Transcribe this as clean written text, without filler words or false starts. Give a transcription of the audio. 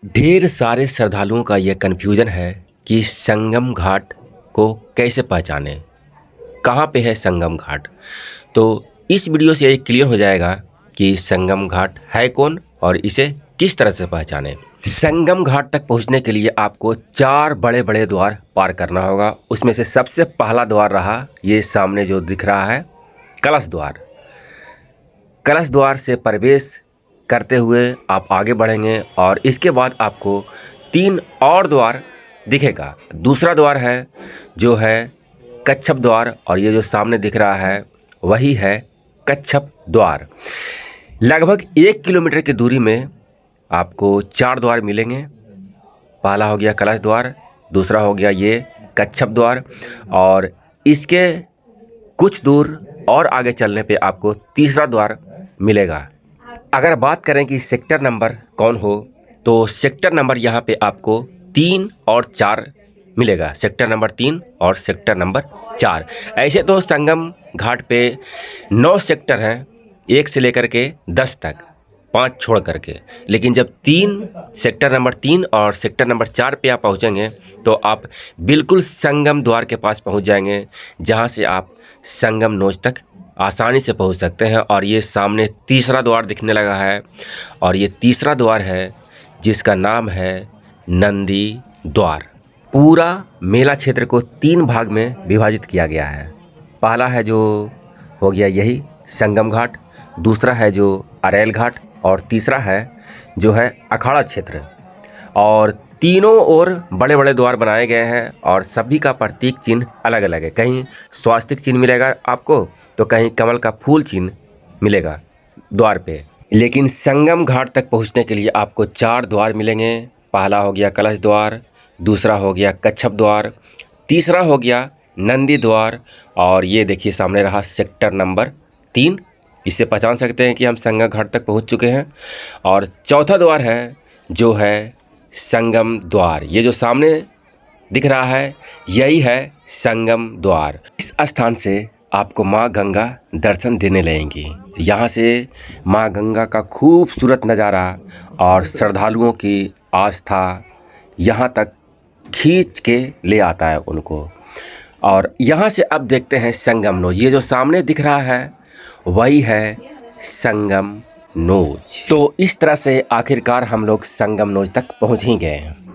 ढेर सारे श्रद्धालुओं का यह कन्फ्यूजन है कि संगम घाट को कैसे पहचानें, कहाँ पे है संगम घाट। तो इस वीडियो से ये क्लियर हो जाएगा कि संगम घाट है कौन और इसे किस तरह से पहचानें। संगम घाट तक पहुंचने के लिए आपको 4 बड़े बड़े द्वार पार करना होगा। उसमें से सबसे पहला द्वार रहा ये सामने जो दिख रहा है कलश द्वार। कलश द्वार से प्रवेश करते हुए आप आगे बढ़ेंगे और इसके बाद आपको 3 और द्वार दिखेगा। दूसरा द्वार है जो है कच्छप द्वार और ये जो सामने दिख रहा है वही है कच्छप द्वार। लगभग 1 किलोमीटर की दूरी में आपको 4 द्वार मिलेंगे। पहला हो गया कलश द्वार, दूसरा हो गया ये कच्छप द्वार और इसके कुछ दूर और आगे चलने पे आपको तीसरा द्वार मिलेगा। अगर बात करें कि सेक्टर नंबर कौन हो तो सेक्टर नंबर यहाँ पे आपको 3 और 4 मिलेगा। सेक्टर नंबर 3 और सेक्टर नंबर 4। ऐसे तो संगम घाट पे 9 सेक्टर हैं, 1 से लेकर के 10 तक, 5 छोड़ करके। लेकिन जब सेक्टर नंबर 3 और सेक्टर नंबर 4 पे आप पहुँचेंगे तो आप बिल्कुल संगम द्वार के पास पहुँच जाएंगे, जहाँ से आप संगम नोच तक आसानी से पहुंच सकते हैं। और ये सामने तीसरा द्वार दिखने लगा है और ये तीसरा द्वार है जिसका नाम है नंदी द्वार। पूरा मेला क्षेत्र को 3 भाग में विभाजित किया गया है। पहला है जो हो गया यही संगम घाट, दूसरा है जो अरेल घाट और तीसरा है जो है अखाड़ा क्षेत्र। और तीनों ओर बड़े बड़े द्वार बनाए गए हैं और सभी का प्रतीक चिन्ह अलग अलग है। कहीं स्वास्तिक चिन्ह मिलेगा आपको तो कहीं कमल का फूल चिन्ह मिलेगा द्वार पे। लेकिन संगम घाट तक पहुंचने के लिए आपको 4 द्वार मिलेंगे। पहला हो गया कलश द्वार, दूसरा हो गया कच्छप द्वार, तीसरा हो गया नंदी द्वार और ये देखिए सामने रहा सेक्टर नंबर 3। इससे पहचान सकते हैं कि हम संगम घाट तक पहुँच चुके हैं। और चौथा द्वार है जो है संगम द्वार। ये जो सामने दिख रहा है यही है संगम द्वार। इस स्थान से आपको माँ गंगा दर्शन देने लगेंगी। यहाँ से माँ गंगा का खूबसूरत नज़ारा और श्रद्धालुओं की आस्था यहाँ तक खींच के ले आता है उनको। और यहाँ से अब देखते हैं संगम नोच। ये जो सामने दिख रहा है वही है संगम नोच। तो इस तरह से आखिरकार हम लोग संगम नोच तक पहुँच ही गए हैं।